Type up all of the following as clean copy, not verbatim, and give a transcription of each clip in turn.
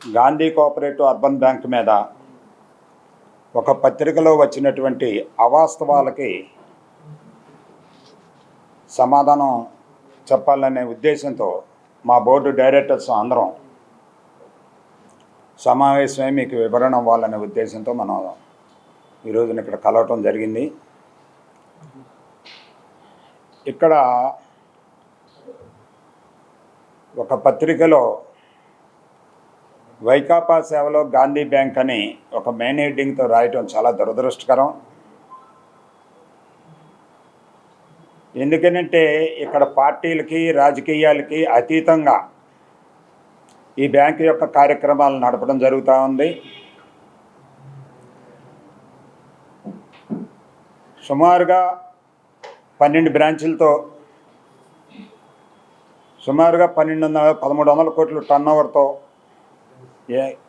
Gandhi cooperative urban bank మీద ఒక పత్రికలో వచ్చినటువంటి అవాస్తవాలకి సమాధానం చెప్పాలనే ఉద్దేశంతో మా బోర్డు డైరెక్టర్స్ అందరం సమావేశమై మీకు వివరణ ఇవ్వాలనే ఉద్దేశంతో మనం ఈరోజున ఇక్కడ కలవటం జరిగింది. ఇక్కడ ఒక పత్రికలో వైకాపా సేవలో గాంధీ బ్యాంక్ అని ఒక మెయిన్ హెడ్డింగ్తో రాయటం చాలా దురదృష్టకరం. ఎందుకనంటే ఇక్కడ పార్టీలకి రాజకీయాలకి అతీతంగా ఈ బ్యాంకు యొక్క కార్యక్రమాలు నడపడం జరుగుతూ ఉంది. సుమారుగా 12 బ్రాంచీలతో సుమారుగా 1300 కోట్ల టర్నోవర్తో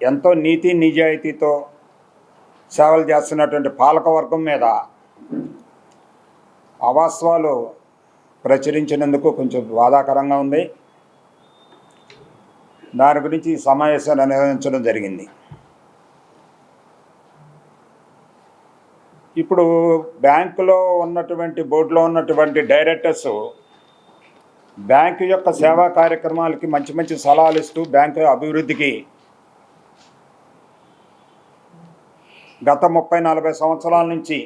ఎంతో నీతి నిజాయితీతో సేవలు చేస్తున్నటువంటి పాలకవర్గం మీద అవాస్తవాలు ప్రచురించినందుకు కొంచెం బాధాకరంగా ఉంది. దాని గురించి ఈ సమావేశాన్ని నిర్వహించడం జరిగింది. ఇప్పుడు బ్యాంకులో ఉన్నటువంటి బోర్డులో ఉన్నటువంటి డైరెక్టర్స్ బ్యాంకు యొక్క సేవా కార్యక్రమాలకి మంచి మంచి సలహాలు ఇస్తూ బ్యాంకు అభివృద్ధికి గత 30-40 సంవత్సరాల నుంచి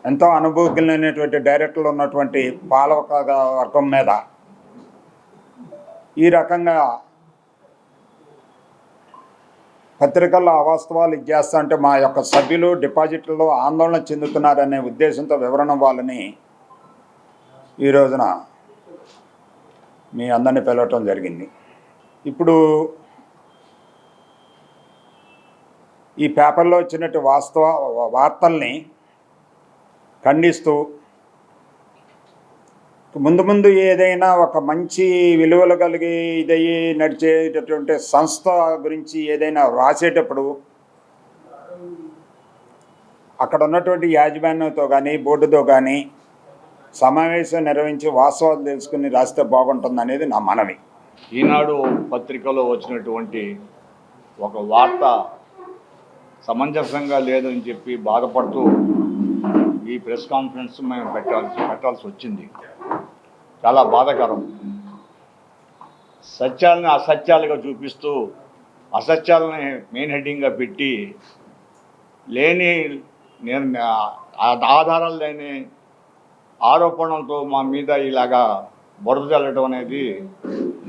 ఎంతో అనుభవజ్ఞులైనటువంటి డైరెక్టర్లు ఉన్నటువంటి పాలక వర్గం మీద ఈ రకంగా పత్రికల్లో అవాస్తవాలు ఇచ్చేస్తా అంటే మా యొక్క సభ్యులు డిపాజిట్లలో ఆందోళన చెందుతున్నారనే ఉద్దేశంతో వివరణ ఇవ్వాలని ఈ రోజున మీ అందరినీ పిలవటం జరిగింది. ఇప్పుడు ఈ పేపర్లో వచ్చినట్టు వార్తల్ని ఖండిస్తూ ముందు ఏదైనా ఒక మంచి విలువలు కలిగి ఇదయ్యి నడిచేటటువంటి సంస్థ గురించి ఏదైనా రాసేటప్పుడు అక్కడ ఉన్నటువంటి యాజమాన్యంతో కానీ బోర్డుతో కానీ సమావేశం నిర్వహించి వాస్తవాలు తెలుసుకుని రాస్తే బాగుంటుంది అనేది నా మనవి. ఈనాడు పత్రికలో వచ్చినటువంటి ఒక వార్త సమంజసంగా లేదని చెప్పి బాధపడుతూ ఈ ప్రెస్ కాన్ఫరెన్స్ మేము పెట్టాల్సి వచ్చింది. చాలా బాధాకరం. సత్యాలని అసత్యాలుగా చూపిస్తూ అసత్యాలని మెయిన్ హెడ్డింగ్గా పెట్టి ఆధారాలు లేని ఆరోపణలతో మా మీద ఇలాగా బురద చల్లడం అనేది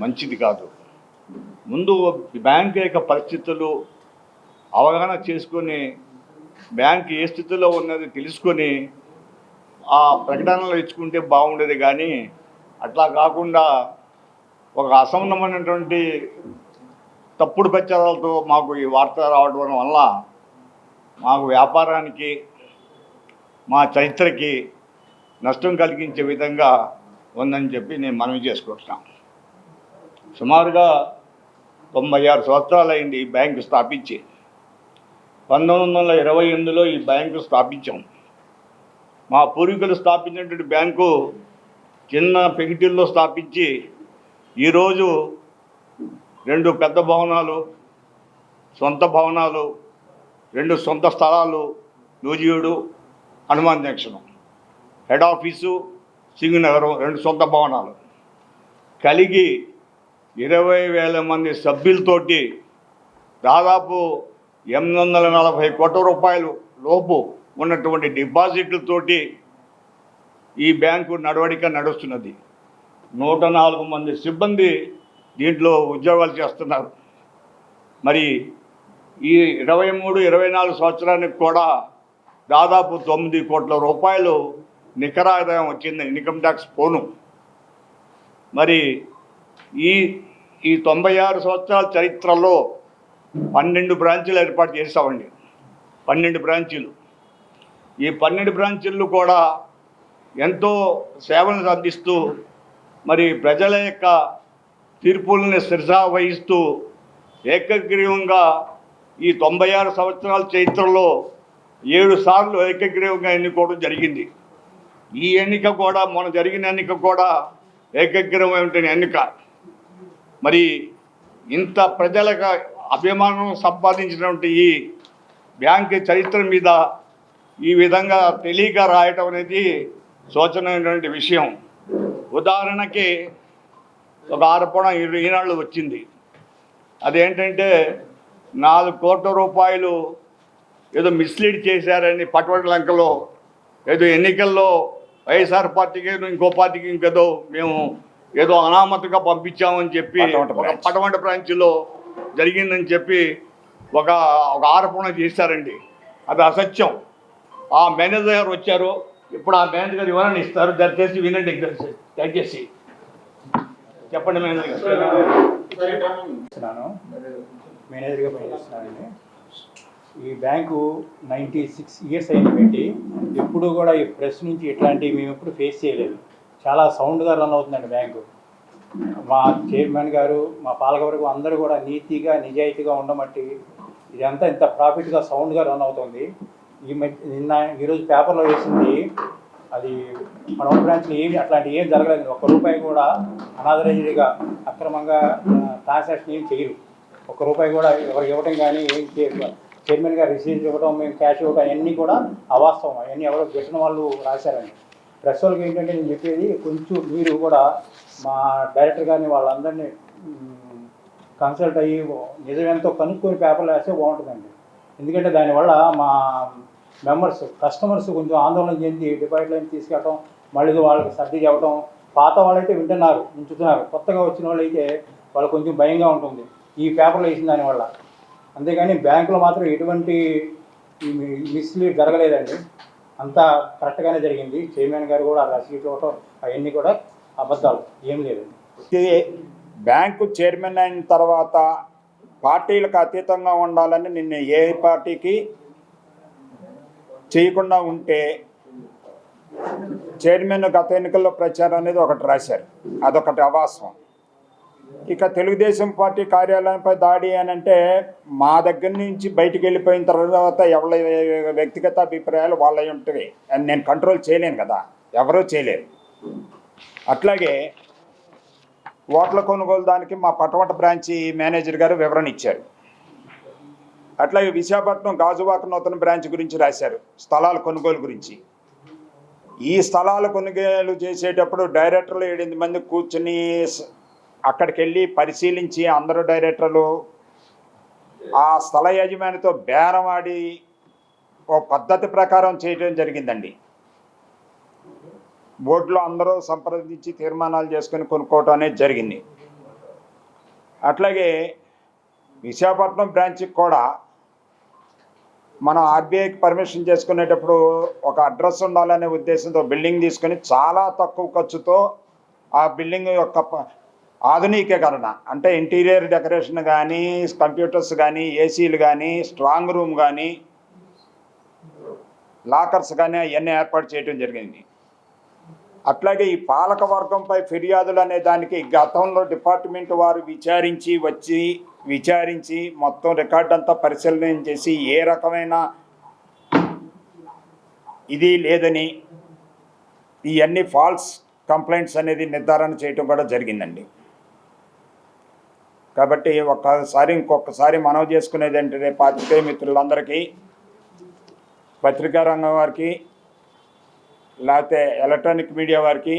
మంచిది కాదు. ముందు బ్యాంకు యొక్క పరిస్థితులు అవగాహన చేసుకొని బ్యాంక్ ఏ స్థితిలో ఉన్నది తెలుసుకొని ఆ ప్రకటనలు ఇచ్చుకుంటే బాగుండేది. కానీ అట్లా కాకుండా ఒక అసమనమైనటువంటి తప్పుడు ప్రచారాలతో మాకు ఈ వార్త రావడం వల్ల మాకు వ్యాపారానికి మా చరిత్రకి నష్టం కలిగించే విధంగా ఉందని చెప్పి నేను మనవి చేసుకుంటున్నాను. సుమారుగా 96 సంవత్సరాలు అయింది ఈ బ్యాంకు స్థాపించి. 1928లో ఈ బ్యాంకు స్థాపించాం. మా పూర్వీకులు స్థాపించినటువంటి బ్యాంకు చిన్న పెగిటిల్లో స్థాపించి ఈరోజు 2 పెద్ద భవనాలు, సొంత భవనాలు, 2 సొంత స్థలాలు, Nuzvid Hanuman Junction, head office Singanagaram, 2 సొంత భవనాలు కలిగి 20,000 మంది సభ్యులతోటి దాదాపు 840 కోట్ల రూపాయలు లోపు ఉన్నటువంటి డిపాజిట్లతోటి ఈ బ్యాంకు నడవడిక నడుస్తున్నది. 104 మంది సిబ్బంది దీంట్లో ఉద్యోగాలు చేస్తున్నారు. మరి ఈ 23-24 సంవత్సరానికి కూడా దాదాపు 9 కోట్ల రూపాయలు నికర ఆదాయం వచ్చింది, ఇన్కమ్ ట్యాక్స్ పోను. మరి ఈ 96 సంవత్సరాల చరిత్రలో 12 బ్రాంచీలు ఏర్పాటు చేస్తామండి. 12 బ్రాంచీలు. ఈ 12 బ్రాంచీలు కూడా ఎంతో సేవలను అందిస్తూ మరి ప్రజల యొక్క తీర్పుల్ని శిరసా వహిస్తూ ఏకగ్రీవంగా ఈ 96 సంవత్సరాల చరిత్రలో 7 సార్లు ఏకగ్రీవంగా ఎన్నుకోవడం జరిగింది. ఈ ఎన్నిక కూడా మొన్న జరిగిన ఎన్నిక కూడా ఏకగ్రీవమైన ఎన్నిక. మరి ఇంత ప్రజలకు అభిమానం సంపాదించినటువంటి ఈ బ్యాంక్ చరిత్ర మీద ఈ విధంగా తెలియక రాయటం అనేది శోచనీయమైనటువంటి విషయం. ఉదాహరణకి ఒక ఆరోపణ ఈనాళ్ళు వచ్చింది. అదేంటంటే 4 కోట్ల రూపాయలు ఏదో మిస్లీడ్ చేశారని పటవటి లంకలో ఏదో ఎన్నికల్లో వైఎస్ఆర్ పార్టీకి ఇంకో పార్టీకి ఇంకేదో మేము ఏదో అనామతిగా పంపించామని చెప్పి పటవంట బ్రాంచ్లో జరిగిందని చెప్పి ఒక ఆరోపణ చేశారండి. అది అసత్యం. ఆ మేనేజర్ గారు వచ్చారు. ఇప్పుడు ఆ మేనేజర్ గారు వివరణ ఇస్తారు. దయచేసి వినండి. దయచేసి చెప్పండి మేనేజర్ గారు. మేనేజర్గా పనిచేస్తున్నానండి. ఈ బ్యాంకు 96 ఇయర్స్ అయింది పెట్టి, ఎప్పుడు కూడా ఈ ప్రెస్ నుంచి ఇట్లాంటివి మేము ఎప్పుడు ఫేస్ చేయలేదు. చాలా సౌండ్గా రన్ అవుతుందండి బ్యాంకు. మా చైర్మన్ గారు, మా పాలకవర్గం అందరూ కూడా నీతిగా నిజాయితీగా ఉండబట్టి ఇదంతా ఇంత ప్రాఫిట్గా సౌండ్గా రన్ అవుతుంది. ఈరోజు పేపర్లో వేసింది అది మన బ్రాంచ్లో అట్లాంటివి ఏం జరగలేదు. ₹1 కూడా అనాథరైజ్డ్గా అక్రమంగా ట్రాన్సాక్షన్ ఏం చేయరు. ₹1 కూడా ఎవరికి ఇవ్వటం కానీ ఏం చేయరు. చైర్మన్ గారు రిసీవ్ ఇవ్వడం, మేము క్యాష్ ఇవ్వడం అవన్నీ కూడా అవాస్తవం. అవన్నీ ఎవరో పెట్టిన వాళ్ళు రాశారండి. ప్రెస్ వాళ్ళకి ఏంటంటే నేను చెప్పేది, కొంచెం మీరు కూడా మా డైరెక్టర్ గారిని వాళ్ళందరినీ కన్సల్ట్ అయ్యి నిజమేంతో కనుక్కొని పేపర్లు వేస్తే బాగుంటుందండి. ఎందుకంటే దానివల్ల మా మెంబర్స్ కస్టమర్స్ కొంచెం ఆందోళన చెంది డిపాజిట్ లైన్ తీసుకెళ్ళటం, మళ్ళీ వాళ్ళకి సర్ది చెప్పడం. పాత వాళ్ళైతే వింటున్నారు, ఉంచుతున్నారు. కొత్తగా వచ్చిన వాళ్ళు అయితే వాళ్ళు కొంచెం భయంగా ఉంటుంది ఈ పేపర్లు వేసిన దానివల్ల. అంతేగాని బ్యాంకులో మాత్రం ఎటువంటి మిస్లీడ్ జరగలేదండి. అంతా కరెక్ట్గానే జరిగింది. చైర్మన్ గారు కూడా రసీదు ఇవ్వటం అవన్నీ కూడా అబద్ధాలు, ఏం లేదండి. బ్యాంకు చైర్మన్ అయిన తర్వాత పార్టీలకు అతీతంగా ఉండాలని నిన్న ఏ పార్టీకి చేయకుండా ఉంటే చైర్మన్ గత ఎన్నికల్లో ప్రచారం అనేది ఒకటి రాశారు. అదొకటి అవాస్తవం. ఇక తెలుగుదేశం పార్టీ కార్యాలయంపై దాడి అని అంటే మా దగ్గర నుంచి బయటికి వెళ్ళిపోయిన తర్వాత ఎవరి వ్యక్తిగత అభిప్రాయాలు వాళ్ళవి ఉంటాయి అని నేను కంట్రోల్ చేయలేను కదా, ఎవరూ చేయలేరు. అట్లాగే ఓట్ల కొనుగోలు దానికి మా పటవట బ్రాంచి మేనేజర్ గారు వివరణ ఇచ్చారు. అట్లాగే విశాఖపట్నం గాజువాక నూతన బ్రాంచ్ గురించి రాశారు, స్థలాల కొనుగోలు గురించి. ఈ స్థలాల కొనుగోలు చేసేటప్పుడు డైరెక్టర్లు 8 మంది కూర్చుని అక్కడికి వెళ్ళి పరిశీలించి అందరూ డైరెక్టర్లు ఆ స్థల యజమానితో బేరమాడి ఓ పద్ధతి ప్రకారం చేయడం జరిగిందండి. బోర్డులో అందరూ సంప్రదించి తీర్మానాలు చేసుకుని కొనుక్కోవటం అనేది జరిగింది. అట్లాగే విశాఖపట్నం బ్రాంచ్కి కూడా మనం ఆర్బీఐకి పర్మిషన్ చేసుకునేటప్పుడు ఒక అడ్రస్ ఉండాలనే ఉద్దేశంతో బిల్డింగ్ తీసుకొని చాలా తక్కువ ఖర్చుతో ఆ బిల్డింగ్ యొక్క ఆధునికీకరణ అంటే ఇంటీరియర్ డెకరేషన్ కానీ, కంప్యూటర్స్ కానీ, ఏసీలు కానీ, స్ట్రాంగ్ రూమ్ కానీ, లాకర్స్ కానీ అవన్నీ ఏర్పాటు చేయడం జరిగింది. అట్లాగే ఈ పాలక వర్గంపై ఫిర్యాదులు అనే దానికి గతంలో డిపార్ట్మెంట్ వారు విచారించి మొత్తం రికార్డు అంతా పరిశీలన చేసి ఏ రకమైన ఇది లేదని ఇవన్నీ ఫాల్స్ కంప్లైంట్స్ అనేది నిర్ధారణ చేయటం కూడా జరిగిందండి. కాబట్టి ఇంకొకసారి మనవి చేసుకునేది ఏంటంటే పాత్రికేయ మిత్రులందరికీ, పత్రికా రంగం వారికి, లేకపోతే ఎలక్ట్రానిక్ మీడియా వారికి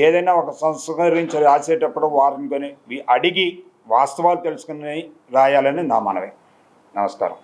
ఏదైనా ఒక సంస్థ గురించి రాసేటప్పుడు వారిని అడిగి వాస్తవాలు తెలుసుకుని రాయాలని నా మనవి. నమస్కారం.